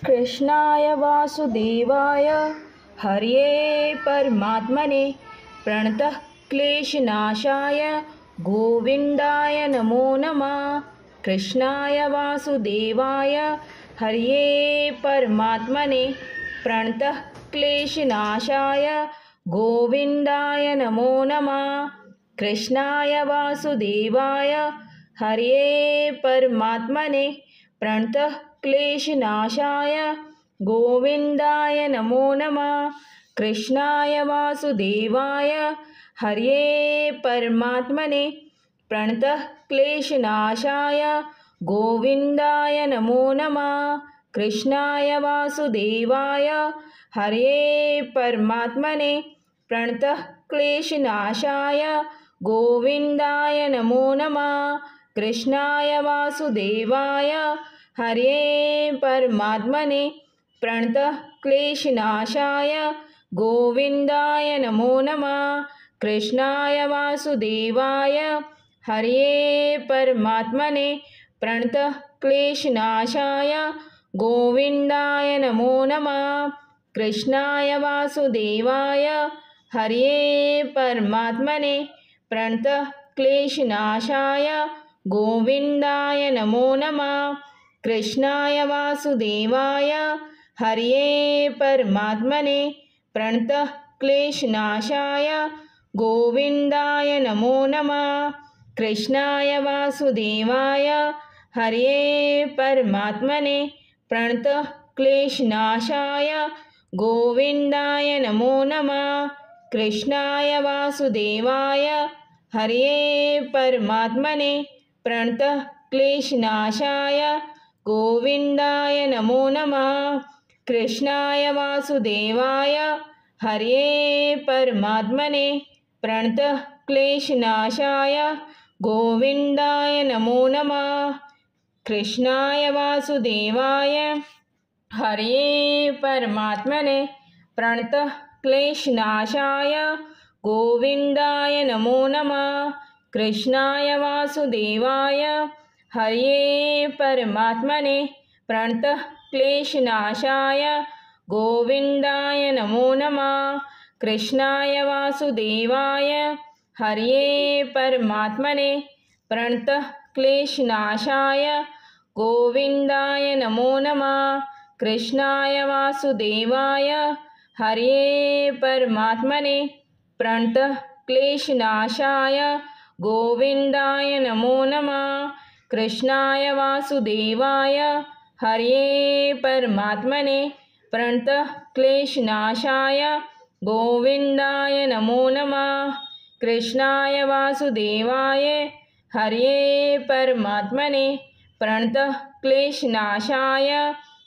कृष्णाय वासुदेवाय हरये परमात्मने प्रणतः क्लेशनाशाय गोविन्दाय नमो नमः। कृष्णाय वासुदेवाय हरये परमात्मने प्रणतः क्लेशनाशाय गोविन्दाय नमो नमः। कृष्णाय वासुदेवाय हरये परमात्मने प्रणतः क्लेशनाशाय गोविन्दाय नमो नमः। कृष्णाय वासुदेवाय हरये परमात्मने प्रणतः क्लेशनाशाय गोविन्दाय नमो नमः। कृष्णाय वासुदेवाय हरये परमात्मने प्रणतः क्लेशनाशाय गोविन्दाय नमो नमः। कृष्णाय वासुदेवाय हरये परमात्मने प्रणतः क्लेशनाशाय गोविन्दाय नमो नमः। कृष्णाय वासुदेवाय हरये परमात्मने प्रणतः क्लेशनाशाय गोविन्दाय नमो नमः। कृष्णाय वासुदेवाय हरये परमात्मने प्रणतः क्लेशनाशाय गोविन्दाय नमो नमः। कृष्णाय वासुदेवाय हरये परमात्मने प्रणतः क्लेशनाशाय गोविन्दाय नमो नमः। कृष्णाय वासुदेवाय हरये परमात्मने प्रणतः क्लेशनाशाय गोविन्दाय नमो नमः। कृष्णाय वासुदेवाय हरये परमात्मने प्रणतः क्लेशनाशाय गोविन्दाय नमो नमः। कृष्णाय वासुदेवाय हरये परमात्मने प्रणतः क्लेशनाशाय गोविन्दाय नमो नमः। कृष्णाय वासुदेवाय हरये परमात्मने प्रणतः क्लेशनाशाय गोविन्दाय नमो नमः। कृष्णाय वासुदेवाय हरये परमात्मने प्रणतः क्लेशनाशाय गोविन्दाय नमो नमः। कृष्णाय वासुदेवाय हरये परमात्मने प्रणतः क्लेशनाशाय गोविन्दाय नमो नमः। कृष्णाय वासुदेवाय हरये परमात्मने प्रणतः क्लेशनाशाय गोविन्दाय नमो नमः। कृष्णाय वासुदेवाय हरये परमात्मने प्रणतः क्लेशनाशाय गोविन्दाय नमो नमः। कृष्णाय वासुदेवाय हरये परमात्मने प्रणतः क्लेशनाशाय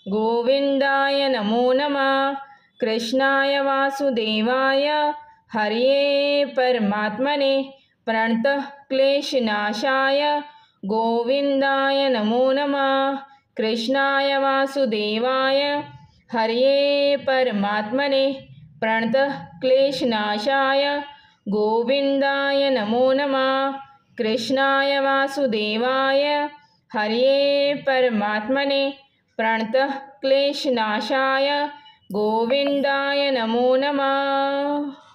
गोविन्दाय नमो नमः। कृष्णाय वासुदेवाय हरये परमात्मने प्रणतः क्लेशनाशाय गोविन्दाय नमो नमः। कृष्णाय वासुदेवाय हरये परमात्मने प्रणतः क्लेशनाशाय गोविन्दाय नमो नमः। कृष्णाय वासुदेवाय हरये परमात्मने प्रणतः क्लेशनाशाय गोविन्दाय नमो नमः।